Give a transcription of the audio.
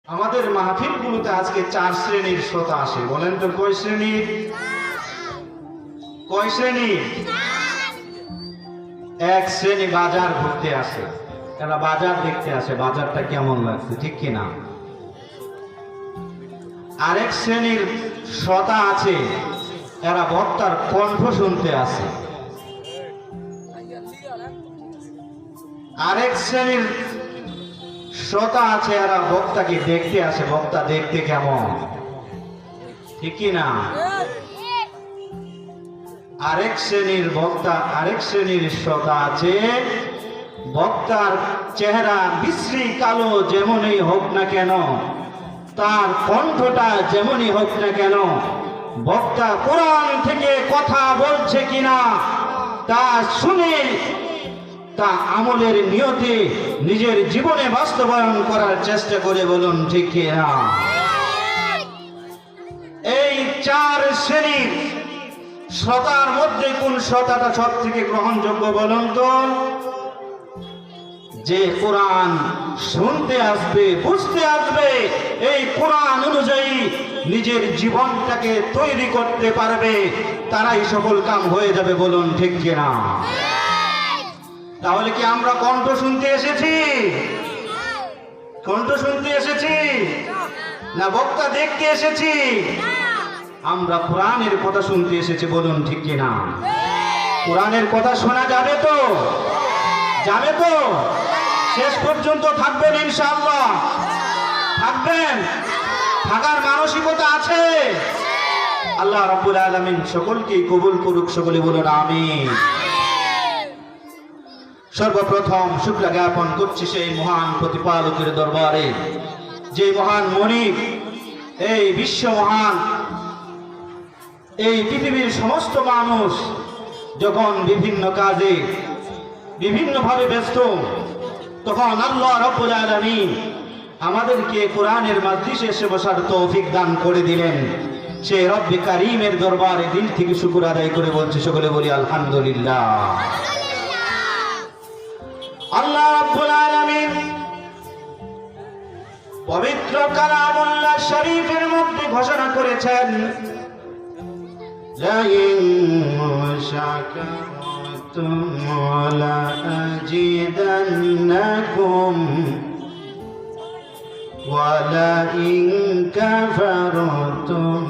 আমাদের মাহফিলগুলোতে আজকে 4 শ্রেণীর শ্রোতা আসে। বলেন তো কয় শ্রেণীর? কয় শ্রেণীর? এক শ্রেণী বাজার ঘুরতে আসে, এরা বাজার দেখতে আসে, বাজারটা কেমন লাগছে, ঠিক কিনা? আরেক শ্রেণীর শ্রোতা আছে, এরা বক্তার কণ্ঠ শুনতে আসে। আরেক শ্রেণীর শ্রোতা আছে, এরা বক্তাকে দেখতে আসে, বক্তা দেখতে কেমন, ঠিক কিনা? আরেক শ্রেণীর বক্তা, আরেক শ্রেণীর শ্রোতা আছে, বক্তার চেহারা বিশ্রী কালো যেমনই হোক না কেন, তার কণ্ঠটা যেমনই হোক না কেন, বক্তা কোরআন থেকে কথা বলছে কিনা তা শুনে তা আমলের নিয়তে নিজের জীবনে বাস্তবায়ন করার চেষ্টা করে। বলুন ঠিক কিনা? এই 4 শ্রেণীর শ্রোতার মধ্যে কোন শ্রোতাটা সব থেকে গ্রহণযোগ্য বলুন তো? যে কোরআন শুনতে আসবে, বুঝতে আসবে, এই কোরআন অনুযায়ী নিজের জীবনটাকে তৈরি করতে পারবে, তারাই সফল কাম হয়ে যাবে। বলুন ঠিক কিনা? তাহলে কি আমরা কণ্ঠ শুনতে এসেছি? কণ্ঠ শুনতে এসেছি না বক্তা দেখতে এসেছি? আমরা কোরআনের কথা শুনতে এসেছি। বলুন ঠিক কিনা? কোরআনের কথা শোনা যাবে তো? যাবে তো? শেষ পর্যন্ত থাকবেন ইনশাআল্লাহ? থাকবেন? থাকার মানসিকতা আছে? আল্লাহ রাব্বুল আলামিন সকলকে কবুল করুক। সকলে বলুন আমিন। সর্বপ্রথম শুকরিয়া জ্ঞাপন করছি সেই মহান প্রতিপালকের দরবারে, যে মহান মনিব, এই বিশ্ব মহান, এই পৃথিবীর সমস্ত মানুষ যখন বিভিন্ন কাজে বিভিন্নভাবে ব্যস্ত, তখন আল্লাহ রাব্বুল আলামিন আমাদেরকে কোরআনের মাজলিসে এসে বসার তৌফিক দান করে দিলেন। সেই রব্বে কারীমের দরবারে দিল থেকে শুকর আদায় করে বলছি, সকলে বলি আলহামদুলিল্লাহ। আল্লাহ রাব্বুল আলামিন পবিত্র কালামুল্লাহ শরীফের মধ্যে ঘোষণা করেছেন, লা ইন শাকারতুম লা আযীদান্নাকুম ওয়া লা ইন কাফারতুম